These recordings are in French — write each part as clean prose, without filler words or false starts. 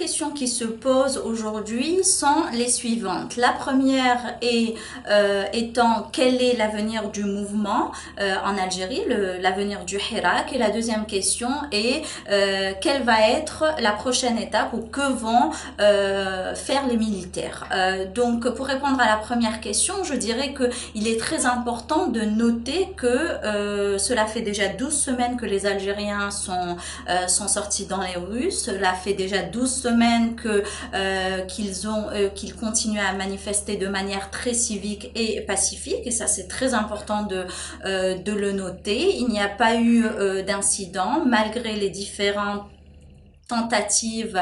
questions qui se posent aujourd'hui sont les suivantes. La première étant quel est l'avenir du mouvement en Algérie, l'avenir du Hirak. Et la deuxième question est quelle va être la prochaine étape ou que vont faire les militaires. Donc pour répondre à la première question, je dirais qu'il est très important de noter que cela fait déjà 12 semaines que les Algériens sont sortis dans les rues. Cela fait déjà 12 semaines qu'ils continuent à manifester de manière très civique et pacifique, et ça c'est très important de le noter. Il n'y a pas eu d'incident malgré les différentes tentative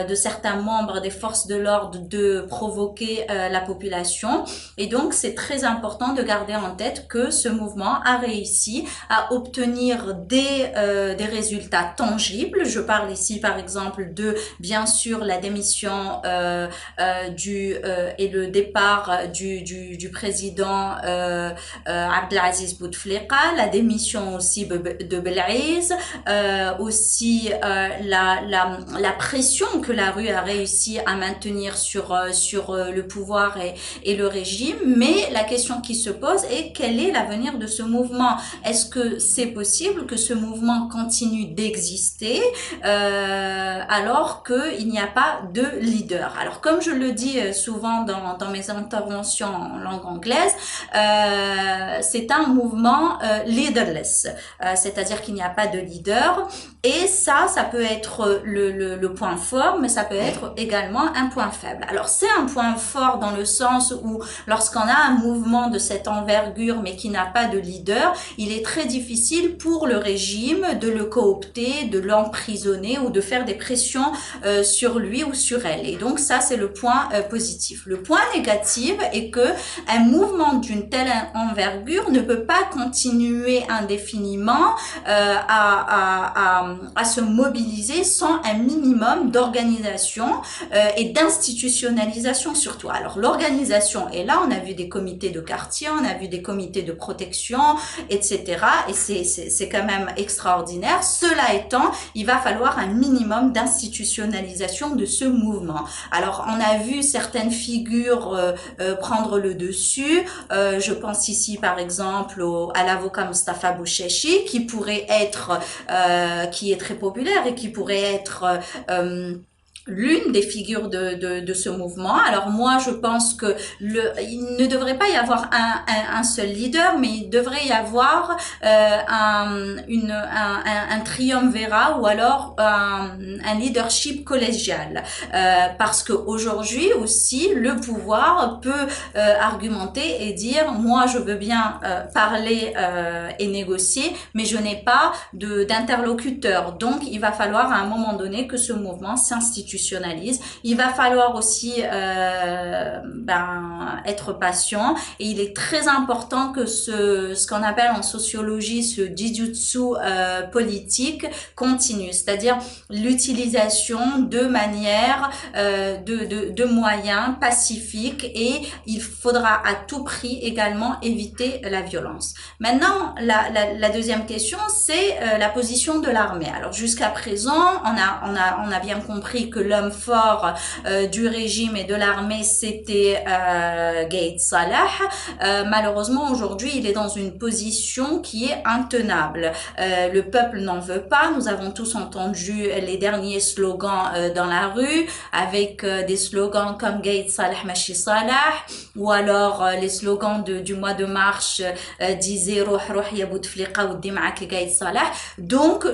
de certains membres des forces de l'ordre de provoquer la population. Et donc, c'est très important de garder en tête que ce mouvement a réussi à obtenir des résultats tangibles. Je parle ici, par exemple, de, bien sûr, la démission et le départ du président Abdelaziz Bouteflika, la démission aussi de Belaïz, aussi la pression que la rue a réussi à maintenir sur le pouvoir et le régime. Mais la question qui se pose est quel est l'avenir de ce mouvement? Est-ce que c'est possible que ce mouvement continue d'exister alors qu'il n'y a pas de leader? Alors comme je le dis souvent dans mes interventions en langue anglaise, c'est un mouvement leaderless, c'est-à-dire qu'il n'y a pas de leader, et ça peut être le point fort, mais ça peut être également un point faible. Alors c'est un point fort dans le sens où lorsqu'on a un mouvement de cette envergure mais qui n'a pas de leader, il est très difficile pour le régime de le coopter, de l'emprisonner ou de faire des pressions sur lui ou sur elle. Et donc ça c'est le point positif. Le point négatif est que un mouvement d'une telle envergure ne peut pas continuer indéfiniment à se mobiliser sans un minimum d'organisation et d'institutionnalisation surtout. Alors l'organisation est là, on a vu des comités de quartier, on a vu des comités de protection, etc. Et c'est quand même extraordinaire. Cela étant, il va falloir un minimum d'institutionnalisation de ce mouvement. Alors on a vu certaines figures prendre le dessus. Je pense ici par exemple à l'avocat Mustafa Bouchechi qui est très populaire et qui pourrait être l'une des figures de ce mouvement. Alors moi, je pense que il ne devrait pas y avoir un seul leader, mais il devrait y avoir un triumvirat ou alors un leadership collégial, parce que aujourd'hui aussi le pouvoir peut argumenter et dire moi je veux bien parler et négocier, mais je n'ai pas d'interlocuteur. Donc il va falloir à un moment donné que ce mouvement s'institutionnalise. Il va falloir aussi être patient, et il est très important que ce qu'on appelle en sociologie ce jujutsu politique continue, c'est-à-dire l'utilisation de manière de moyens pacifiques, et il faudra à tout prix également éviter la violence. Maintenant, la deuxième question, c'est la position de l'armée. Alors jusqu'à présent, on a bien compris que l'homme fort du régime et de l'armée, c'était Gaïd Salah. Malheureusement, aujourd'hui, il est dans une position qui est intenable. Le peuple n'en veut pas. Nous avons tous entendu les derniers slogans dans la rue, avec des slogans comme Gaïd Salah Machi Salah, ou alors les slogans du mois de mars disaient Ruh ya Bouteflika ou Dim'ak Gaïd Salah. Donc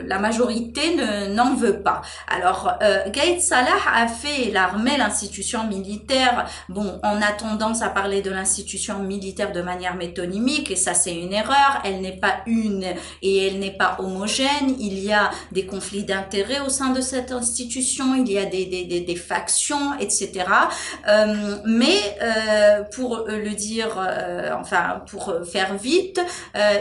la majorité n'en veut pas. Alors Gaïd Salah a fait l'armée, l'institution militaire. Bon, on a tendance à parler de l'institution militaire de manière métonymique, et ça c'est une erreur. Elle n'est pas une et elle n'est pas homogène. Il y a des conflits d'intérêts au sein de cette institution, il y a des factions, etc. Mais pour le dire, pour faire vite,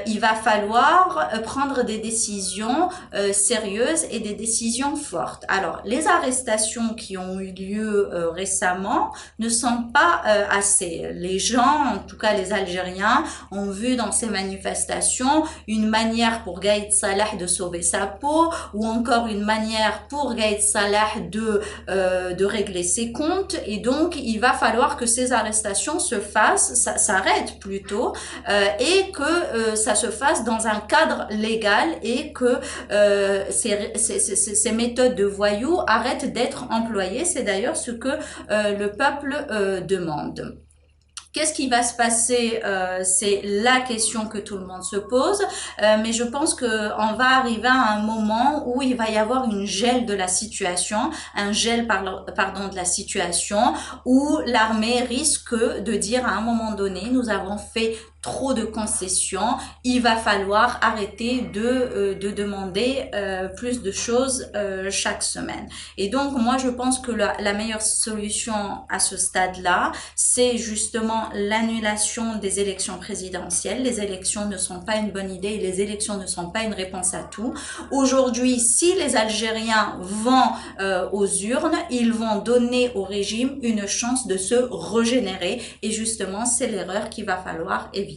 il va falloir prendre des décisions sérieuses et des décisions fortes. Alors, les arrestations qui ont eu lieu récemment ne sont pas assez. Les gens, en tout cas les Algériens, ont vu dans ces manifestations une manière pour Gaïd Salah de sauver sa peau, ou encore une manière pour Gaïd Salah de régler ses comptes. Et donc il va falloir que ces arrestations se fassent, s'arrêtent plutôt, et que ça se fasse dans un cadre légal, et que ces méthodes de voyous arrêtent d'être employées. C'est d'ailleurs ce que le peuple demande. Qu'est-ce qui va se passer? C'est la question que tout le monde se pose, mais je pense que on va arriver à un moment où il va y avoir une gel de la situation, un gel pardon de la situation, où l'armée risque de dire à un moment donné, nous avons fait trop de concessions, il va falloir arrêter de demander plus de choses chaque semaine. Et donc moi je pense que la meilleure solution à ce stade-là, c'est justement l'annulation des élections présidentielles. Les élections ne sont pas une bonne idée, et les élections ne sont pas une réponse à tout. Aujourd'hui, si les Algériens vont aux urnes, ils vont donner au régime une chance de se régénérer, et justement c'est l'erreur qu'il va falloir éviter.